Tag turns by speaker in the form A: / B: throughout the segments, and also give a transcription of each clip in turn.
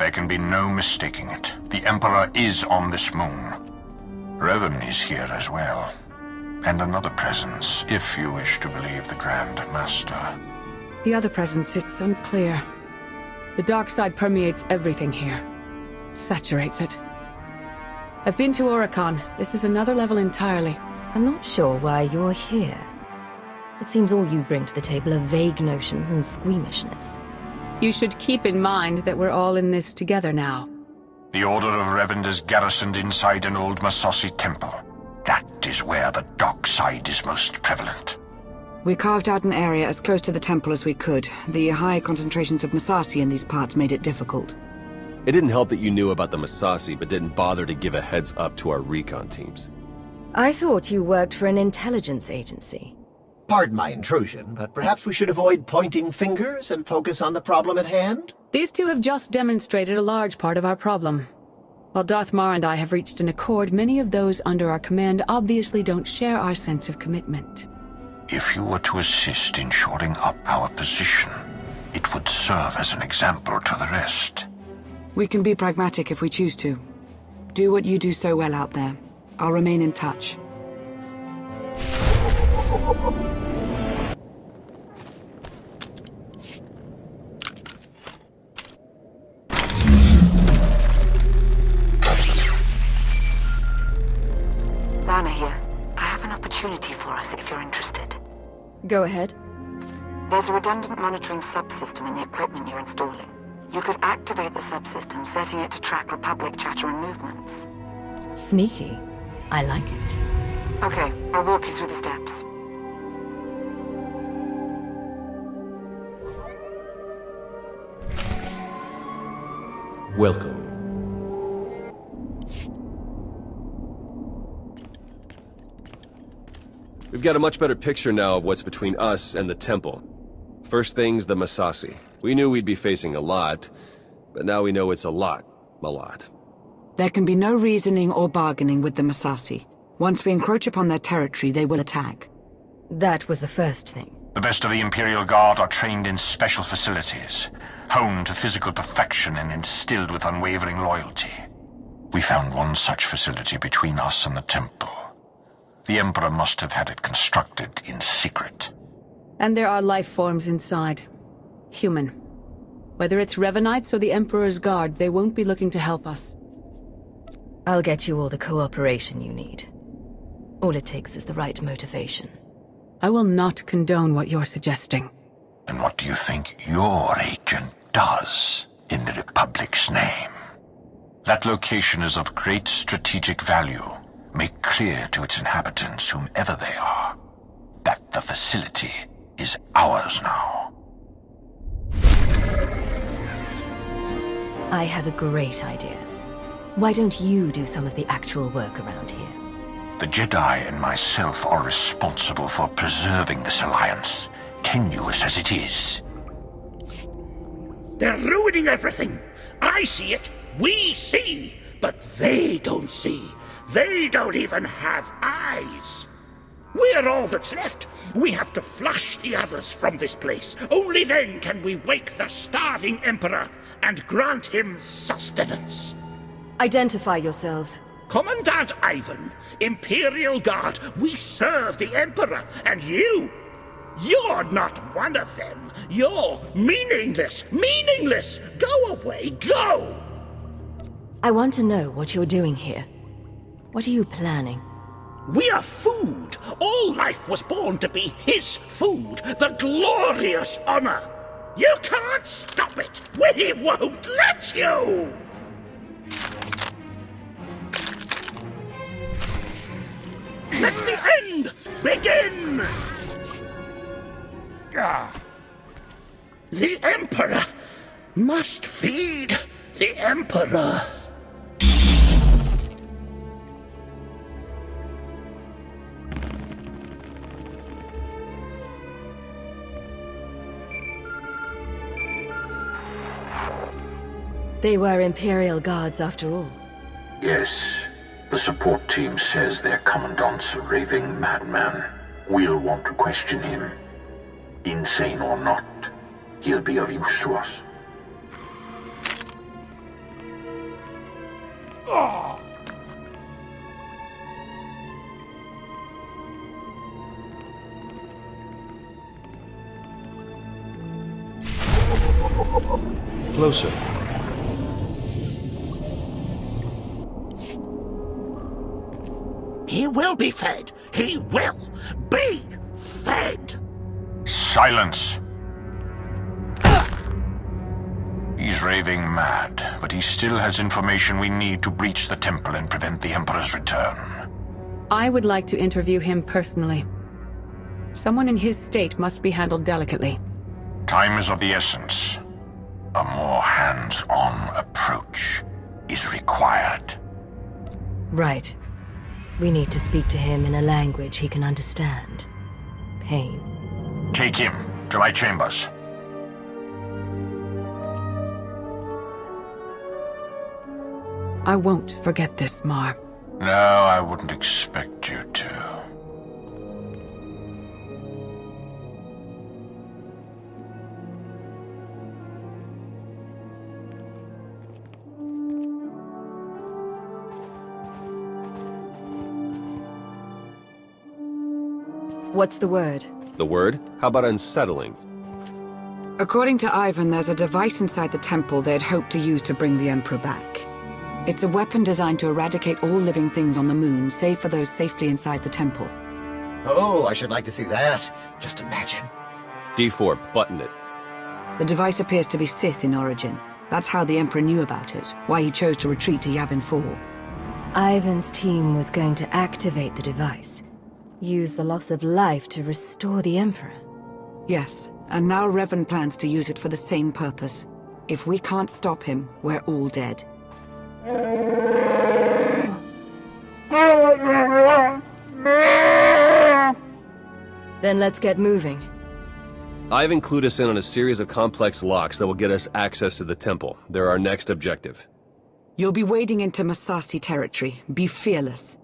A: There can be no mistaking it. The Emperor is on this moon. Revan is here as well. And another presence, if you wish to believe the Grand Master.
B: The other presence, it's unclear. The dark side permeates everything here. Saturates it. I've been to Oricon. This is another level entirely.
C: I'm not sure why you're here. It seems all you bring to the table are vague notions and squeamishness.
B: You should keep in mind that we're all in this together now.
A: The Order of Revan is garrisoned inside an old Masasi temple. That is where the dark side is most prevalent.
D: We carved out an area as close to the temple as we could. The high concentrations of Masasi in these parts made it difficult.
E: It didn't help that you knew about the Masasi, but didn't bother to give a heads up to our recon teams.
C: I thought you worked for an intelligence agency.
F: Pardon my intrusion, but perhaps we should avoid pointing fingers and focus on the problem at hand?
B: These two have just demonstrated a large part of our problem. While Darth Mar and I have reached an accord, many of those under our command obviously don't share our sense of commitment.
A: If you were to assist in shoring up our position, it would serve as an example to the rest.
D: We can be pragmatic if we choose to. Do what you do so well out there. I'll remain in touch.
G: Lana here. I have an opportunity for us if you're interested.
C: Go ahead.
G: There's a redundant monitoring subsystem in the equipment you're installing. You could activate the subsystem, setting it to track Republic chatter and movements.
C: Sneaky. I like it.
G: Okay, I'll walk you through the steps.
E: Welcome. We've got a much better picture now of what's between us and the temple. First thing's the Masasi. We knew we'd be facing a lot, but now we know it's a lot.
D: There can be no reasoning or bargaining with the Masasi. Once we encroach upon their territory, they will attack.
C: That was the first thing.
A: The best of the Imperial Guard are trained in special facilities, honed to physical perfection and instilled with unwavering loyalty. We found one such facility between us and the temple. The Emperor must have had it constructed in secret.
B: And there are life forms inside. Human. Whether it's Revanites or the Emperor's Guard, they won't be looking to help us.
C: I'll get you all the cooperation you need. All it takes is the right motivation.
B: I will not condone what you're suggesting.
A: And what do you think your agent does in the Republic's name? That location is of great strategic value. Make clear to its inhabitants, whomever they are, that the facility is ours now.
C: I have a great idea. Why don't you do some of the actual work around here?
A: The Jedi and myself are responsible for preserving this alliance, tenuous as it is.
H: They're ruining everything. I see it. We see. But they don't see. They don't even have eyes. We're all that's left. We have to flush the others from this place. Only then can we wake the starving Emperor and grant him sustenance.
C: Identify yourselves.
H: Commandant Yavin, Imperial Guard, we serve the Emperor, and you're not one of them. You're meaningless, meaningless! Go away, go!
C: I want to know what you're doing here. What are you planning?
H: We are food. All life was born to be his food, the glorious honor. You can't stop it. We won't let you! Let the end begin! The Emperor must feed the Emperor.
C: They were Imperial Guards after all.
A: Yes. The support team says their commandant's a raving madman. We'll want to question him. Insane or not, he'll be of use to us.
E: Closer.
H: He will be fed. He will be fed.
A: Silence. He's raving mad, but he still has information we need to breach the temple and prevent the Emperor's return.
B: I would like to interview him personally. Someone in his state must be handled delicately.
A: Time is of the essence. A more hands-on approach is required.
C: Right. We need to speak to him in a language he can understand. Pain.
A: Take him to my chambers.
B: I won't forget this, Mar.
A: No, I wouldn't expect you to.
C: What's the word?
E: The word? How about unsettling?
D: According to Ivan, there's a device inside the temple they'd hoped to use to bring the Emperor back. It's a weapon designed to eradicate all living things on the moon, save for those safely inside the temple.
F: Oh, I should like to see that. Just imagine.
E: D4, button it.
D: The device appears to be Sith in origin. That's how the Emperor knew about it, why he chose to retreat to Yavin 4.
C: Ivan's team was going to activate the device. Use the loss of life to restore the Emperor.
D: Yes, and now Revan plans to use it for the same purpose. If we can't stop him, we're all dead.
C: Then let's get moving.
E: Ivan clued us in on a series of complex locks that will get us access to the temple. They're our next objective.
D: You'll be wading into Massassi territory. Be fearless.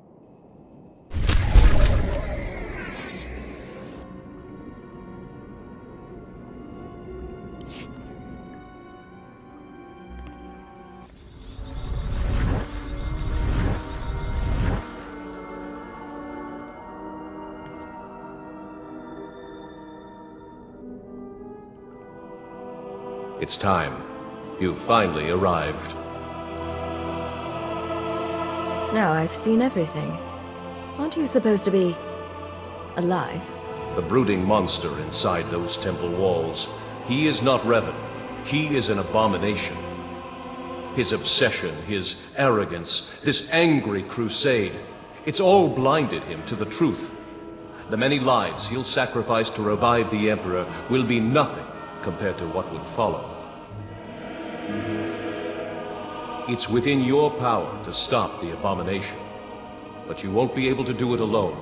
I: It's time. You've finally arrived.
C: Now I've seen everything. Aren't you supposed to be... alive?
I: The brooding monster inside those temple walls. He is not Revan. He is an abomination. His obsession, his arrogance, this angry crusade, it's all blinded him to the truth. The many lives he'll sacrifice to revive the Emperor will be nothing compared to what would follow. It's within your power to stop the abomination, but you won't be able to do it alone.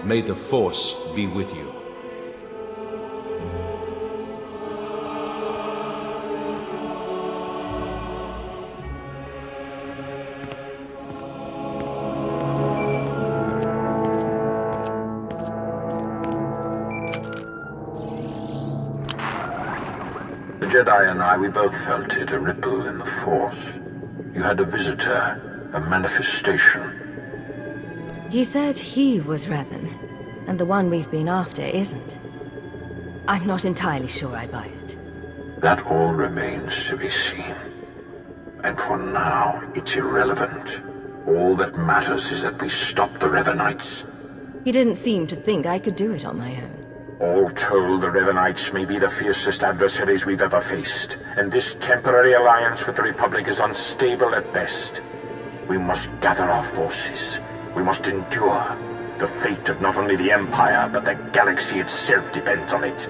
I: May the Force be with you.
A: The Jedi and I, we both felt it, a ripple in the Force. You had a visitor, a manifestation.
C: He said he was Revan, and the one we've been after isn't. I'm not entirely sure I buy it.
A: That all remains to be seen. And for now, it's irrelevant. All that matters is that we stop the Revanites.
C: He didn't seem to think I could do it on my own.
A: All told, the Revanites may be the fiercest adversaries we've ever faced, and this temporary alliance with the Republic is unstable at best. We must gather our forces. We must endure. The fate of not only the Empire, but the galaxy itself depends on it.